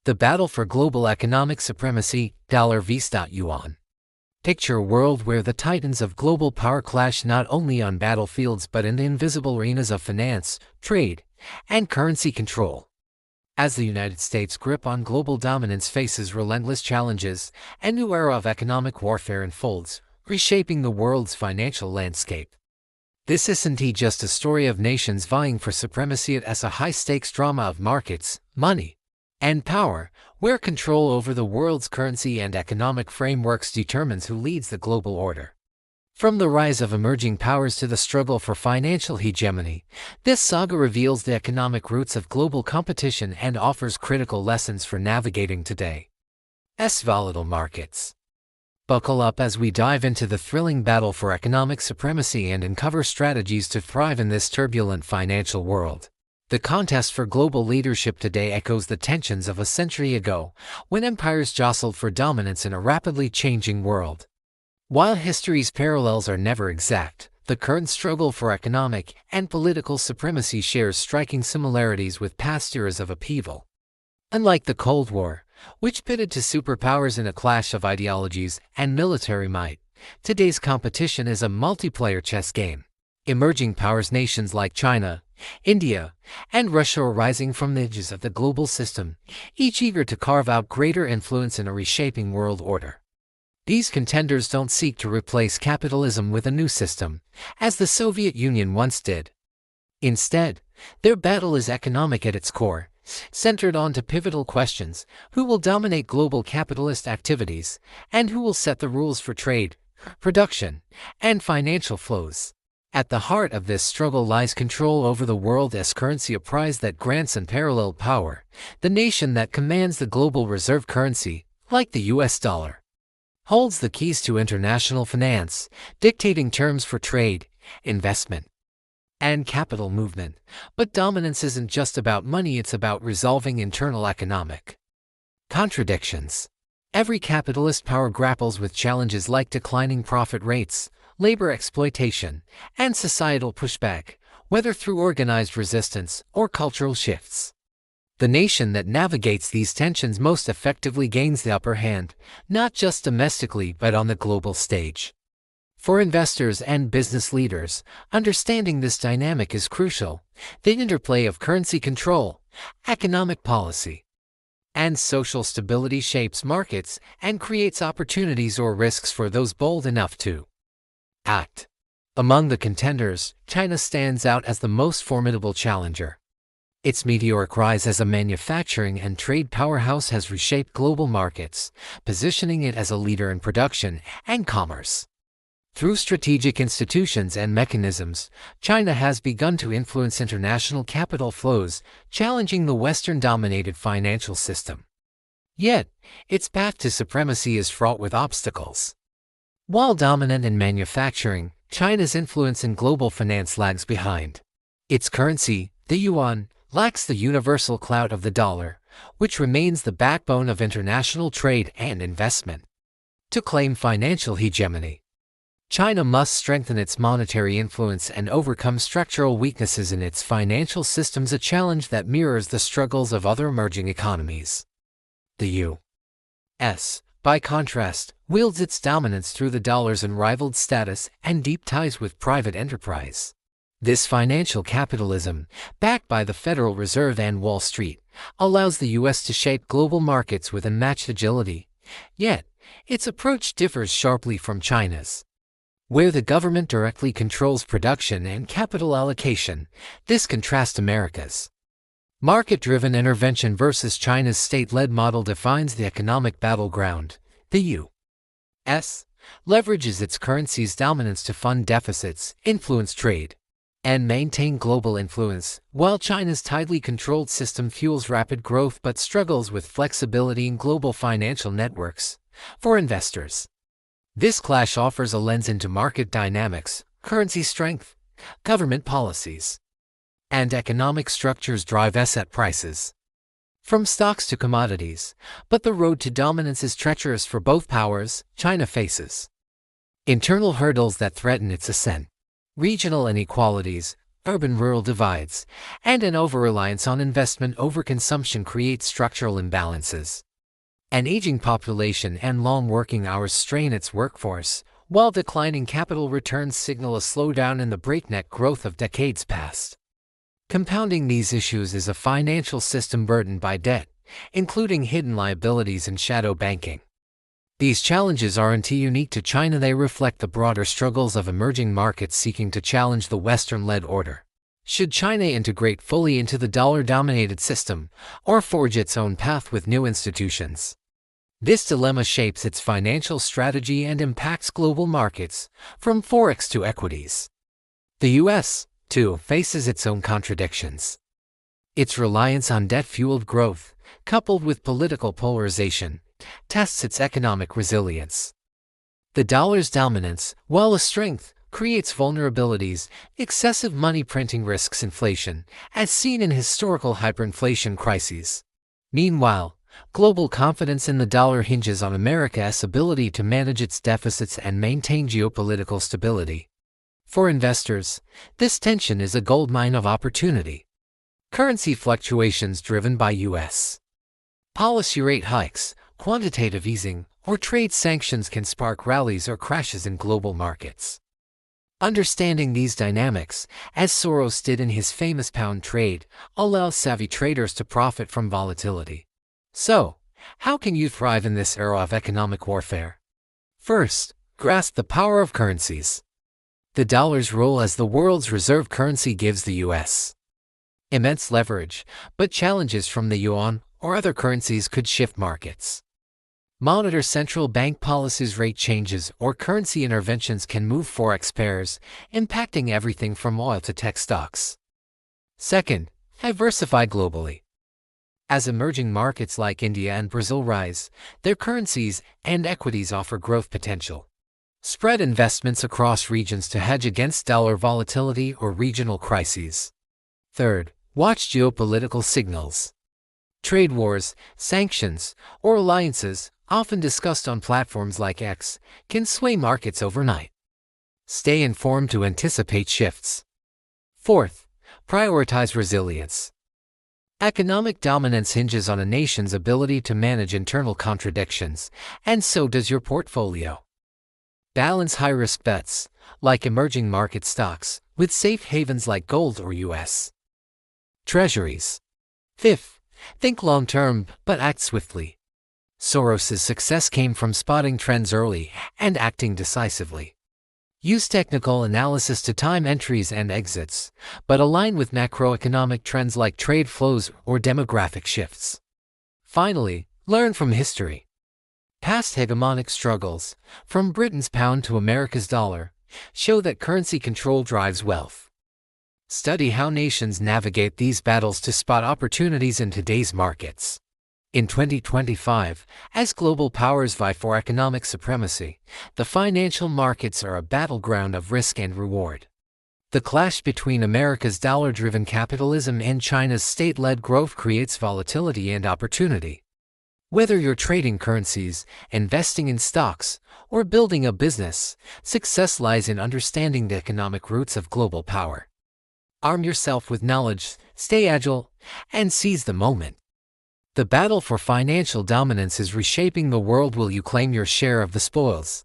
The battle for global economic supremacy, dollar vs. yuan. Picture a world where the titans of global power clash not only on battlefields but in the invisible arenas of finance, trade, and currency control. As the United States' grip on global dominance faces relentless challenges, a new era of economic warfare unfolds, reshaping the world's financial landscape. This isn't just a story of nations vying for supremacy. It's a high-stakes drama of markets, money, and power, where control over the world's currency and economic frameworks determines who leads the global order. From the rise of emerging powers to the struggle for financial hegemony, this saga reveals the economic roots of global competition and offers critical lessons for navigating today's volatile markets. Buckle up as we dive into the thrilling battle for economic supremacy and uncover strategies to thrive in this turbulent financial world. The contest for global leadership today echoes the tensions of a century ago, when empires jostled for dominance in a rapidly changing world. While history's parallels are never exact, the current struggle for economic and political supremacy shares striking similarities with past eras of upheaval. Unlike the Cold War, which pitted two superpowers in a clash of ideologies and military might, today's competition is a multiplayer chess game. Emerging powers nations like China, India, and Russia are rising from the edges of the global system, each eager to carve out greater influence in a reshaping world order. These contenders don't seek to replace capitalism with a new system, as the Soviet Union once did. Instead, their battle is economic at its core, centered on two pivotal questions: who will dominate global capitalist activities, and who will set the rules for trade, production, and financial flows. At the heart of this struggle lies control over the world's currency, a prize that grants unparalleled power. The nation that commands the global reserve currency, like the US dollar, holds the keys to international finance, dictating terms for trade, investment, and capital movement. But dominance isn't just about money, it's about resolving internal economic contradictions. Every capitalist power grapples with challenges like declining profit rates, labor exploitation, and societal pushback, whether through organized resistance or cultural shifts. The nation that navigates these tensions most effectively gains the upper hand, not just domestically but on the global stage. For investors and business leaders, understanding this dynamic is crucial. The interplay of currency control, economic policy, and social stability shapes markets and creates opportunities or risks for those bold enough to act. Among the contenders, China stands out as the most formidable challenger. Its meteoric rise as a manufacturing and trade powerhouse has reshaped global markets, positioning it as a leader in production and commerce. Through strategic institutions and mechanisms, China has begun to influence international capital flows, challenging the Western-dominated financial system. Yet, its path to supremacy is fraught with obstacles. While dominant in manufacturing, China's influence in global finance lags behind. Its currency, the yuan, lacks the universal clout of the dollar, which remains the backbone of international trade and investment. To claim financial hegemony, China must strengthen its monetary influence and overcome structural weaknesses in its financial systems, a challenge that mirrors the struggles of other emerging economies. The U.S., by contrast, wields its dominance through the dollar's unrivaled status and deep ties with private enterprise. This financial capitalism, backed by the Federal Reserve and Wall Street, allows the U.S. to shape global markets with unmatched agility. Yet, its approach differs sharply from China's. Where the government directly controls production and capital allocation, this contrasts America's market-driven intervention versus China's state-led model defines the economic battleground. The U.S. leverages its currency's dominance to fund deficits, influence trade, and maintain global influence, while China's tightly controlled system fuels rapid growth but struggles with flexibility in global financial networks. For investors, this clash offers a lens into market dynamics, currency strength, government policies, and economic structures drive asset prices, from stocks to commodities. But the road to dominance is treacherous for both powers. China faces internal hurdles that threaten its ascent. Regional inequalities, urban-rural divides, and an over-reliance on investment over consumption create structural imbalances. An aging population and long working hours strain its workforce, while declining capital returns signal a slowdown in the breakneck growth of decades past. Compounding these issues is a financial system burdened by debt, including hidden liabilities and shadow banking. These challenges aren't unique to China, they reflect the broader struggles of emerging markets seeking to challenge the Western-led order. Should China integrate fully into the dollar-dominated system, or forge its own path with new institutions? This dilemma shapes its financial strategy and impacts global markets, from forex to equities. The U.S., too, faces its own contradictions. Its reliance on debt-fueled growth, coupled with political polarization, tests its economic resilience. The dollar's dominance, while a strength, creates vulnerabilities. Excessive money printing risks inflation, as seen in historical hyperinflation crises. Meanwhile, global confidence in the dollar hinges on America's ability to manage its deficits and maintain geopolitical stability. For investors, this tension is a goldmine of opportunity. Currency fluctuations driven by U.S. policy rate hikes, quantitative easing, or trade sanctions can spark rallies or crashes in global markets. Understanding these dynamics, as Soros did in his famous pound trade, allows savvy traders to profit from volatility. So, how can you thrive in this era of economic warfare? First, grasp the power of currencies. The dollar's role as the world's reserve currency gives the U.S. immense leverage, but challenges from the yuan or other currencies could shift markets. Monitor central bank policies, rate changes, or currency interventions can move forex pairs, impacting everything from oil to tech stocks. Second, diversify globally. As emerging markets like India and Brazil rise, their currencies and equities offer growth potential. Spread investments across regions to hedge against dollar volatility or regional crises. Third, watch geopolitical signals. Trade wars, sanctions, or alliances, often discussed on platforms like X, can sway markets overnight. Stay informed to anticipate shifts. Fourth, prioritize resilience. Economic dominance hinges on a nation's ability to manage internal contradictions, and so does your portfolio. Balance high-risk bets, like emerging market stocks, with safe havens like gold or U.S. Treasuries. Fifth, think long-term, but act swiftly. Soros's success came from spotting trends early and acting decisively. Use technical analysis to time entries and exits, but align with macroeconomic trends like trade flows or demographic shifts. Finally, learn from history. Past hegemonic struggles, from Britain's pound to America's dollar, show that currency control drives wealth. Study how nations navigate these battles to spot opportunities in today's markets. In 2025, as global powers vie for economic supremacy, the financial markets are a battleground of risk and reward. The clash between America's dollar-driven capitalism and China's state-led growth creates volatility and opportunity. Whether you're trading currencies, investing in stocks, or building a business, success lies in understanding the economic roots of global power. Arm yourself with knowledge, stay agile, and seize the moment. The battle for financial dominance is reshaping the world. Will you claim your share of the spoils?